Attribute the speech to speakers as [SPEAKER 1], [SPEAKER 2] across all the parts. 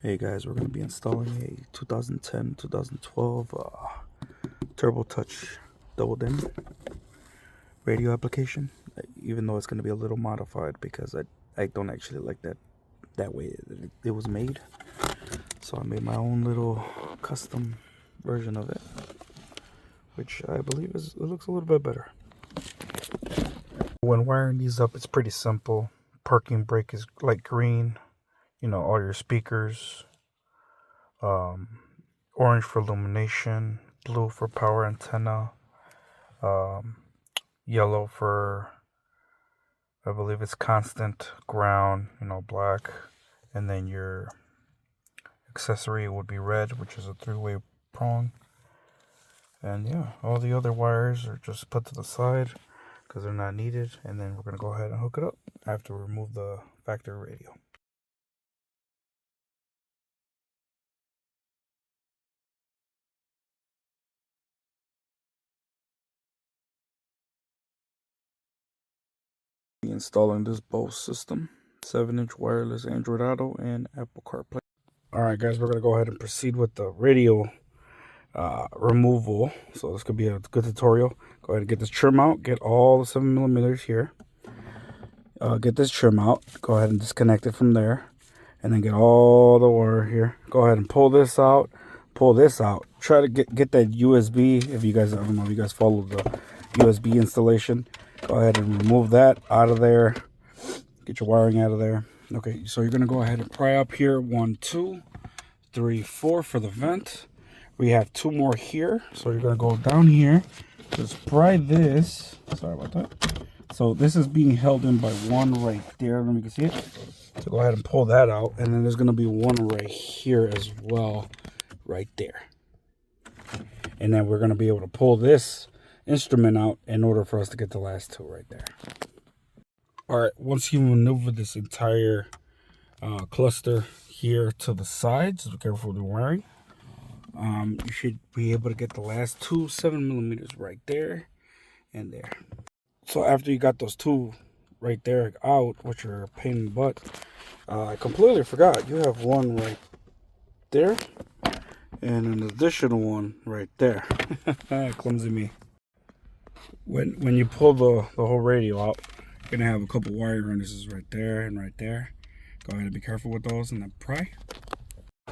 [SPEAKER 1] Hey guys, we're going to be installing a 2010-2012 Turbo Touch double dim radio application, even though it's going to be a little modified because I don't actually like that way it was made. So I made my own little custom version of it, which I believe it looks a little bit better. When wiring these up, it's pretty simple. Parking brake is light green, all your speakers. Orange for illumination, blue for power antenna, yellow for, I believe it's constant ground, black, and then your accessory would be red, which is a 3-way prong. And yeah, all the other wires are just put to the side because they're not needed, and then we're going to go ahead and hook it up after we remove the factory radio. Installing this Bose system, 7-inch wireless Android Auto and Apple CarPlay. Alright guys, we're going to go ahead and proceed with the radio removal. So this could be a good tutorial. Go ahead and get this trim out, get all the 7mm here. Get this trim out, go ahead and disconnect it from there, and then get all the wire here. Go ahead and pull this out, pull this out. Try to get that USB. If you guys, I don't know if you guys follow the USB installation. Go ahead and remove that out of there. Get your wiring out of there. Okay, so you're gonna go ahead and pry up here. 1, 2, 3, 4 for the vent. We have 2 more here, so you're gonna go down here. Just pry this. Sorry about that. So this is being held in by one right there. Let me see it. So go ahead and pull that out, and then there's gonna be one right here as well, right there. And then we're gonna be able to pull this instrument out in order for us to get the last 2 right there. All right, once you maneuver this entire cluster here to the sides, be careful with the wiring. You should be able to get the last 2 7mm right there and there. So after you got those 2 right there out, which are a pain in the butt, I completely forgot you have one right there and an additional one right there. Clumsy me. When you pull the whole radio out, you're gonna have a couple wire harnesses right there and right there. Go ahead and be careful with those and then pry.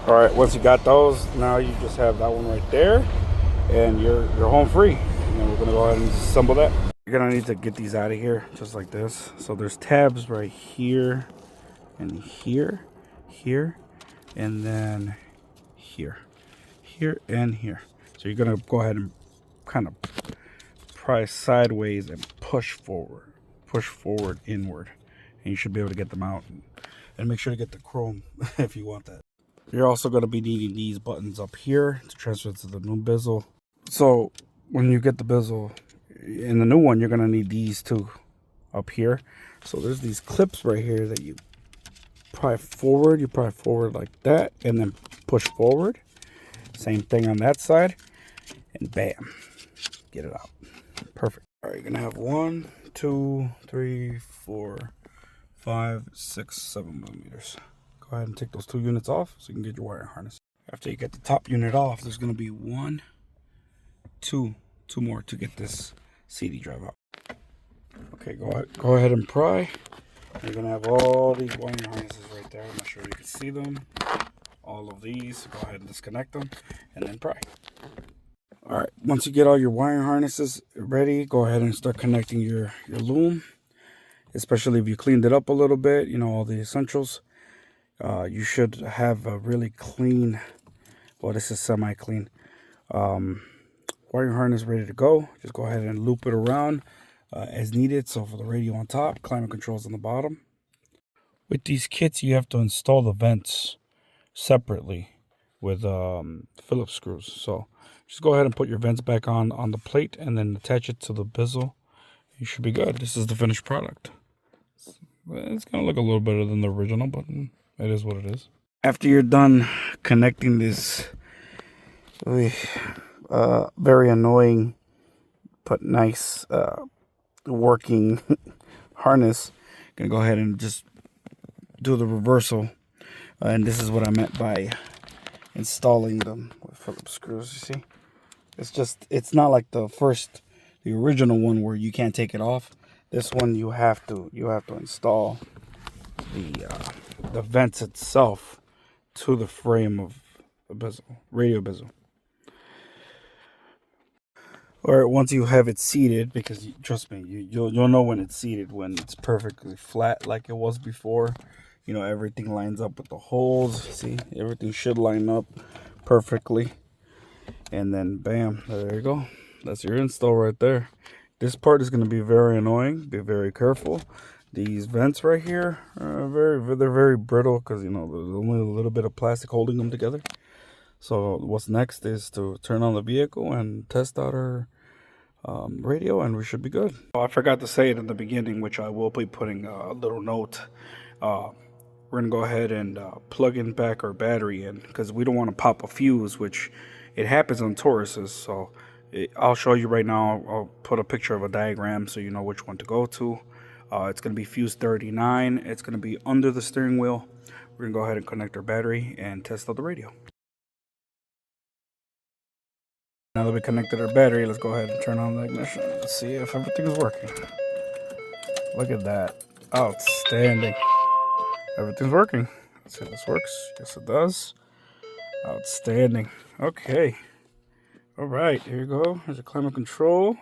[SPEAKER 1] All right, once you got those, now you just have that one right there, and you're home free. And then we're gonna go ahead and assemble that. You're gonna need to get these out of here just like this. So there's tabs right here and here, and then here and here. So you're gonna go ahead and kind of pry sideways and push forward inward, and you should be able to get them out. And make sure to get the chrome if you want that. You're also going to be needing these buttons up here to transfer to the new bezel. So when you get the bezel in the new one, you're going to need these 2 up here. So there's these clips right here that you pry forward. You pry forward like that and then push forward. Same thing on that side, and bam, get it out. Perfect. All right, you're going to have 1, 2, 3, 4, 5, 6, 7mm. Go ahead and take those 2 units off so you can get your wire harness. After you get the top unit off, there's going to be 1, 2 more to get this CD drive out. Okay, go ahead and pry. You're going to have all these wire harnesses right there. I'm not sure you can see them. All of these. So go ahead and disconnect them and then pry. All right, once you get all your wire harnesses ready, go ahead and start connecting your loom. Especially if you cleaned it up a little bit, all the essentials. You should have a really clean, well, this is semi-clean, wire harness ready to go. Just go ahead and loop it around as needed. So for the radio on top, climate controls on the bottom. With these kits, you have to install the vents separately with Phillips screws. So just go ahead and put your vents back on the plate and then attach it to the bezel. You should be good. This is the finished product. It's going to look a little better than the original, but it is what it is. After you're done connecting this very annoying but nice working harness, I'm going to go ahead and just do the reversal And this is what I meant by installing them with Phillips screws. You see, it's not like the original one where you can't take it off. This one you have to install the vents itself to the frame of the bezel, radio bezel. Or once you have it seated, because trust me, you'll know when it's seated, when it's perfectly flat like it was before. You know, everything lines up with the holes. See, everything should line up perfectly. And then bam, there you go. That's your install right there. This part is going to be very annoying. Be very careful. These vents right here are they're very brittle because, you know, there's only a little bit of plastic holding them together. So what's next is to turn on the vehicle and test out our radio, and we should be good. Oh, I forgot to say it in the beginning, which I will be putting a little note. We're gonna go ahead and plug in back our battery in, because we don't want to pop a fuse, which it happens on Tauruses. So I'll show you right now. I'll put a picture of a diagram so you know which one to go to. It's gonna be fuse 39. It's gonna be under the steering wheel. We're gonna go ahead and connect our battery and test out the radio. Now that we connected our battery, let's go ahead and turn on the ignition. Let's see if everything is working. Look at that. Outstanding. Everything's working. Let's see if this works. Yes, it does. Outstanding. Okay. All right, here you go. Here's a climate control.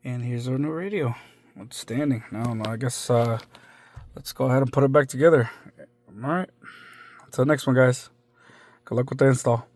[SPEAKER 1] And here's our new radio. Outstanding. Now, I guess let's go ahead and put it back together. All right. Until the next one, guys. Good luck with the install.